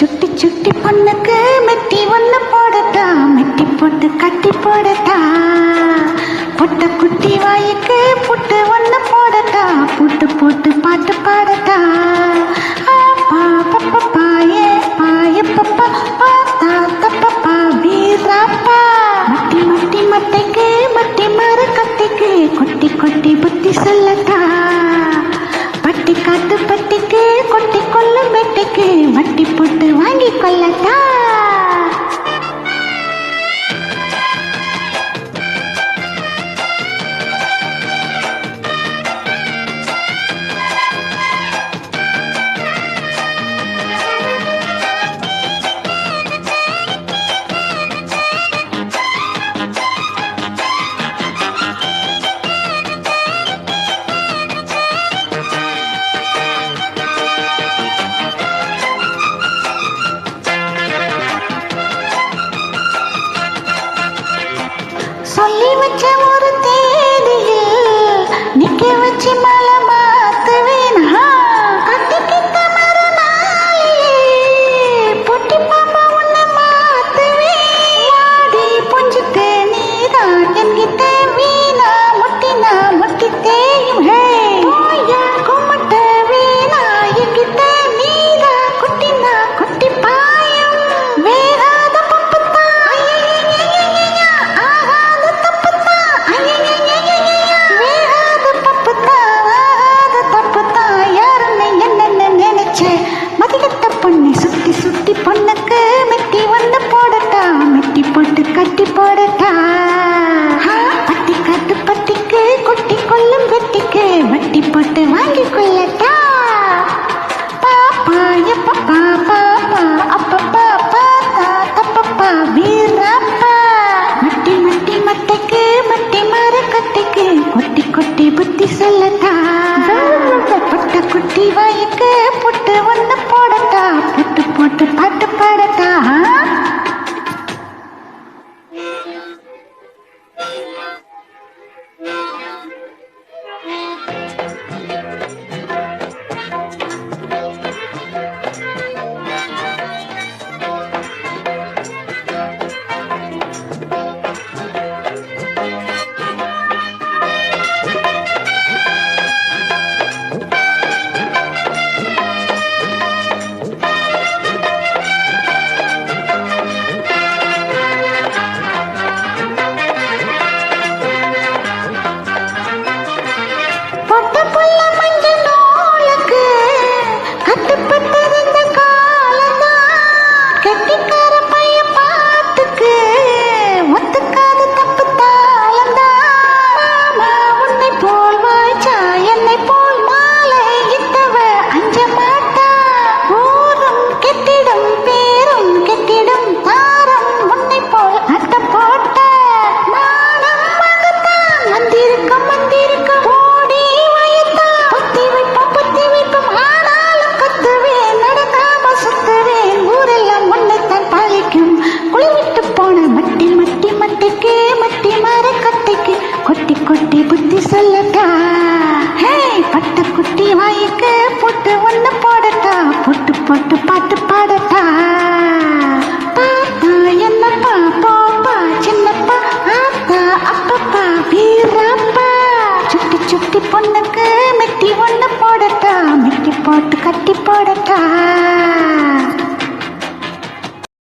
சுட்டி சுட்டி பொண்ணுக்கு மெட்டி ஒண்ணு போடட்டா, மெட்டி போட்டு கட்டி போடட்டா. பொட்ட குட்டி வாய்க்கு புட்டு ஒண்ணு போடட்டா, புட்டு போட்டு பாட்டு பாடட்டா. மட்டி மட்டி மட்டைக்கு மட்டி மர கட்டைக்கு கொட்டி கொட்டி புத்தி சொல்லட்டா. பட்டி காட்டு பட்டிக்கு கொட்டி கொள்ளும் வெட்டிக்கு வட்டி போட்டு வாங்கி கொள்ளட்டா. சொல்லி வச்ச ஒரு தேதியில் நிக்க வச்சு மலை மாத்துவேனா. கட்டிக்கிட்ட மறுநாளிலே பொட்டி பாப்பா உன்னை மாத்துவேன். வாடி புஞ்சிட்டு நீதான் என்கிட்ட வீணா முட்டினா முட்டித்தேயும். போயா கும்பிட்ட வீணா என்கிட்ட நீதா குட்டினா குட்டி பாயும். வேகாத பப்புத்தான் சுத்தி சுத்தி பொண்ணுக்கு மெட்டி ஒண்ணு போடட்டா, மெட்டி போட்டு கட்டி போடட்டா. பட்டி காட்டு பட்டிக்கு கொட்டி கொள்ளும் வெட்டிக்கு வட்டி போட்டு வாங்கி கொள்ளட்டா. பாப்பா எப்பப்பா பாப்பா அப்பப்பா பாத்தா தப்பப்பா வீரப்பா. மட்டி மட்டி மட்டைக்கு மட்டி மர கட்டைக்கு கொட்டி கொட்டி புத்தி சொல்லட்டா. பொட்ட குட்டி வாய்க்கு புட்டு ஒண்ணு போடட்டா, புட்டு போட்டு பாட்டு பாடட்டா. கொட்டி கொட்டி புத்தி சொல்லட்டா. பட்ட குட்டி வாய்க்கு புட்டு ஒண்ணு போடட்டா, புட்டு போட்டு பாட்டு பாடட்டா. பாப்பா என்னப்பா போப்பா சின்னப்பா ஆத்தா அப்பப்பா வீரப்பா. சுட்டி சுட்டி பொண்ணுக்கு மெட்டி ஒண்ணு போடட்டா, மெட்டி போட்டு கட்டி போடட்டா.